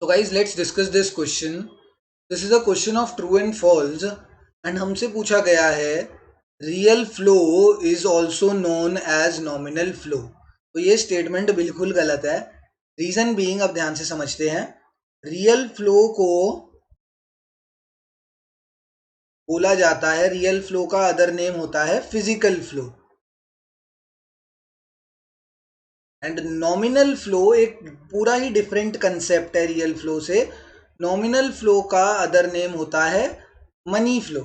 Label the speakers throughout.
Speaker 1: So guys, let's discuss this question. This is a question of true and false and हमसे पूछा गया है real flow is also known as nominal flow. तो ये statement बिल्कुल गलत है। रीजन बीइंग, अब ध्यान से समझते हैं। रियल फ्लो को बोला जाता है, रियल फ्लो का अदर नेम होता है physical flow, and nominal flow एक पूरा ही डिफरेंट कंसेप्ट है रियल फ्लो से। नॉमिनल फ्लो का अदर नेम होता है मनी फ्लो।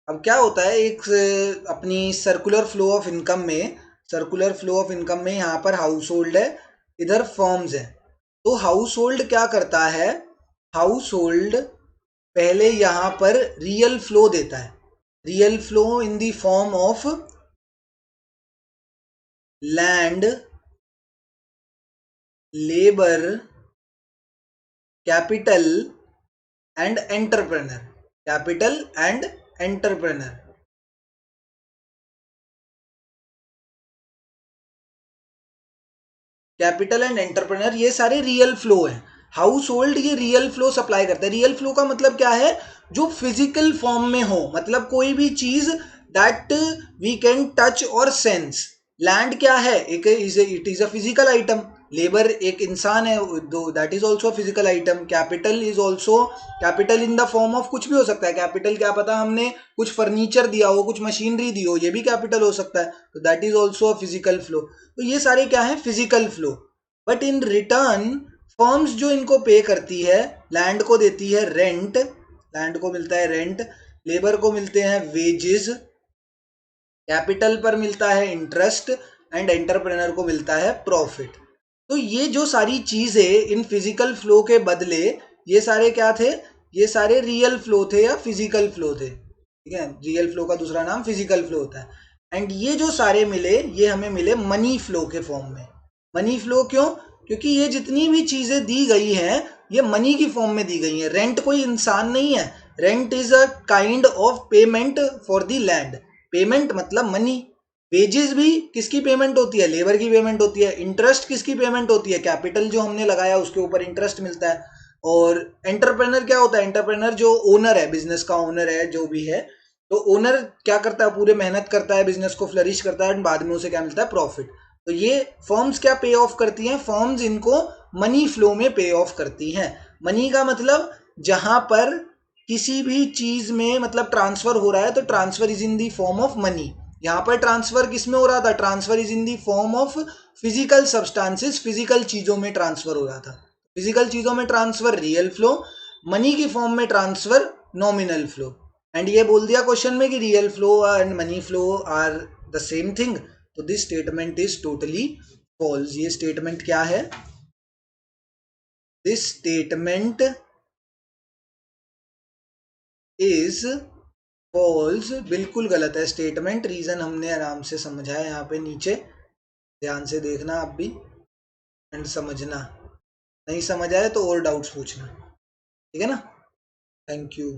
Speaker 1: अब क्या होता है, एक अपनी सर्कुलर फ्लो ऑफ इनकम में यहाँ पर हाउस होल्ड है, इधर फर्म्स है। तो हाउस होल्ड क्या करता है, हाउस होल्ड पहले यहाँ पर रियल फ्लो देता है। Real flow in the form of land, labour, capital and entrepreneur. Capital and entrepreneur. Capital and entrepreneur ये सारे रियल फ्लो हैं। हाउस होल्ड ये रियल फ्लो सप्लाई करता है। रियल फ्लो का मतलब क्या है, जो फिजिकल फॉर्म में हो, मतलब कोई भी चीज दैट वी कैन टच और सेंस। लैंड क्या है, एक it is a physical item. Labour एक इंसान है, दो that is also physical item. Capital is also, capital in the form of कुछ भी हो सकता है। कैपिटल क्या पता हमने कुछ फर्नीचर दिया हो, कुछ मशीनरी दी हो, ये भी कैपिटल हो सकता है। तो that is also a physical flow. तो ये सारे क्या है, physical flow. But in return firms जो इनको पे करती है, लैंड को देती है रेंट, लैंड को मिलता है रेंट, लेबर को मिलते हैं वेजेस, कैपिटल पर मिलता है इंटरेस्ट एंड एंटरप्रेनर को मिलता है प्रॉफिट। तो ये जो सारी चीजें इन फिजिकल फ्लो के बदले, ये सारे क्या थे, ये सारे रियल फ्लो थे या फिजिकल फ्लो थे। ठीक है, रियल फ्लो का दूसरा नाम फिजिकल फ्लो होता है। एंड ये जो सारे मिले, ये हमें मिले मनी फ्लो के फॉर्म में। मनी फ्लो क्यों, क्योंकि ये जितनी भी चीजें दी गई हैं ये मनी की फॉर्म में दी गई हैं। रेंट कोई इंसान नहीं है, rent is a kind of payment for the land. Payment मतलब मनी। वेजेस भी किसकी पेमेंट होती है, लेबर की पेमेंट होती है। इंटरेस्ट किसकी पेमेंट होती है, कैपिटल जो हमने लगाया उसके ऊपर इंटरेस्ट मिलता है। और एंटरप्रेनर क्या होता है, एंटरप्रेनर जो ओनर है, बिजनेस का ओनर है जो भी है, तो ओनर क्या करता है, पूरे मेहनत करता है, बिजनेस को फ्लरिश करता है, बाद में उसे क्या मिलता है, प्रॉफिट। तो ये फर्म्स क्या पे ऑफ करती हैं, फर्म्स इनको मनी फ्लो में पे ऑफ करती हैं। मनी का मतलब जहां पर किसी भी चीज में मतलब ट्रांसफर हो रहा है, तो transfer is in the form of money. यहाँ पर ट्रांसफर किस में हो रहा था, transfer is in the form of physical substances, physical चीजों में ट्रांसफर हो रहा था। फिजिकल चीजों में ट्रांसफर रियल फ्लो, मनी की फॉर्म में ट्रांसफर नॉमिनल फ्लो। एंड ये बोल दिया क्वेश्चन में कि real flow and money flow are the same thing. तो this statement is totally false. ये स्टेटमेंट क्या है, दिस स्टेटमेंट इज फॉल्स, बिल्कुल गलत है स्टेटमेंट। रीजन हमने आराम से समझा है यहाँ पे नीचे, ध्यान से देखना आप भी एंड समझना। नहीं समझ आए तो और डाउट्स पूछना, ठीक है ना। Thank you.